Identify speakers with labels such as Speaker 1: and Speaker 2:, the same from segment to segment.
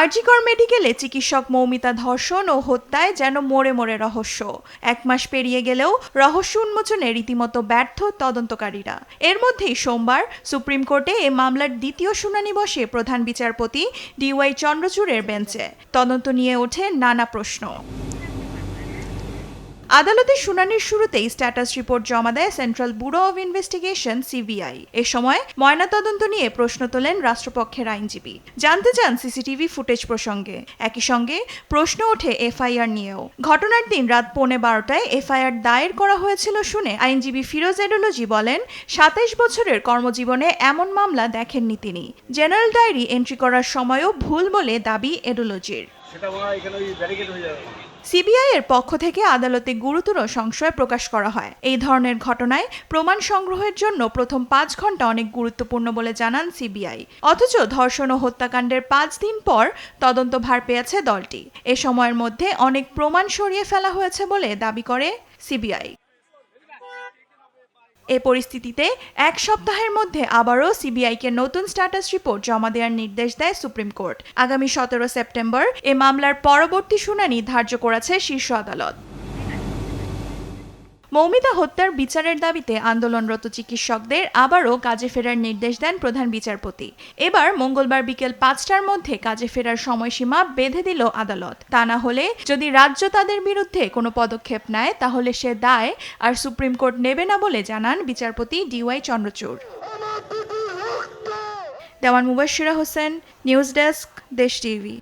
Speaker 1: আরজিকর মেডিকেলে চিকিৎসক মৌমিতা ধর্ষণ ও হত্যায় যেন মোড়ে মোড়ে রহস্য। 1 মাস পেরিয়ে গেলেও রহস্য উন্মোচনে রীতিমতো ব্যর্থ তদন্তকারীরা। এর মধ্যেই সোমবার সুপ্রিম কোর্টে এ মামলার দ্বিতীয় শুনানি বসে প্রধান বিচারপতি DY চন্দ্রচূড়ের বেঞ্চে। তদন্ত নিয়ে ওঠে নানা প্রশ্ন। আদালতের শুনানির শুরুতেই স্ট্যাটাস রিপোর্ট জমা দেয় central bureau of investigation CBI। এ সময় ময়নাতদন্ত নিয়ে প্রশ্ন তোলেন রাষ্ট্রপক্ষের আইনজীবী। জানতে চান সিসিটিভি ফুটেজ প্রসঙ্গে। একই সঙ্গে প্রশ্ন ওঠে FIR নিয়েও। ঘটনার দিন রাত 11:15টায় FIR দায়ের করা হয়েছিল শুনে আইনজীবী ফিরোজ এডোলজি বলেন, 27 বছরের কর্মজীবনে এমন মামলা দেখেননি তিনি। জেনারেল ডায়েরি এন্ট্রি করার সময়ও ভুল বলে দাবি এডোলজির। CBI এর পক্ষ থেকে আদালতে গুরুতর সংশয় প্রকাশ করা হয়। এই ধরনের ঘটনায় প্রমাণ সংগ্রহের জন্য প্রথম 5 ঘন্টা অনেক গুরুত্বপূর্ণ বলে জানান CBI। অথচ ধর্ষণ ও হত্যাকাণ্ডের 5 দিন পর তদন্ত ভার পেয়েছে দলটি। এ সময়ের মধ্যে অনেক প্রমাণ সরিয়ে ফেলা হয়েছে বলে দাবি করে CBI। এ পরিস্থিতিতে 1 সপ্তাহের মধ্যে আবারও CBI-কে নতুন স্ট্যাটাস রিপোর্ট জমা দেওয়ার নির্দেশ দেয় সুপ্রিম কোর্ট। আগামী 17 সেপ্টেম্বর এ মামলার পরবর্তী শুনানি ধার্য করেছে শীর্ষ আদালত। মৌমিতা হত্যার বিচারের দাবিতে আন্দোলনরত চিকিৎসকদের আবারও কাজে ফেরার নির্দেশ দেন প্রধান বিচারপতি। এবার মঙ্গলবার বিকেল 5টার মধ্যে কাজে ফেরার সময়সীমা বেঁধে দিল আদালত। তা না হলে যদি রাজ্য তাদের বিরুদ্ধে কোনো পদক্ষেপ নেয় তাহলে সে দায় আর সুপ্রিম কোর্ট নেবে না বলে জানান বিচারপতি DY চন্দ্রচূড়। দেওয়ান মুবাশশিরা হোসেন, নিউজ ডেস্ক, দেশ TV.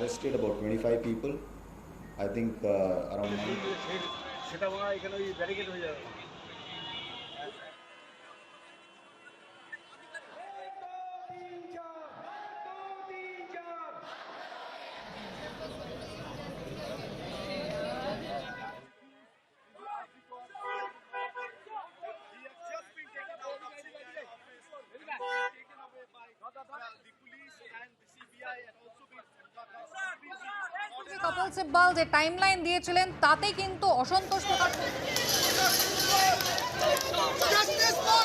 Speaker 2: Arrested about 25 people. I think around 9.
Speaker 3: Kapil Sibal যে টাইমলাইন দিয়েছিলেন তাতে কিন্তু অসন্তোষ প্রকাশ
Speaker 4: Justice for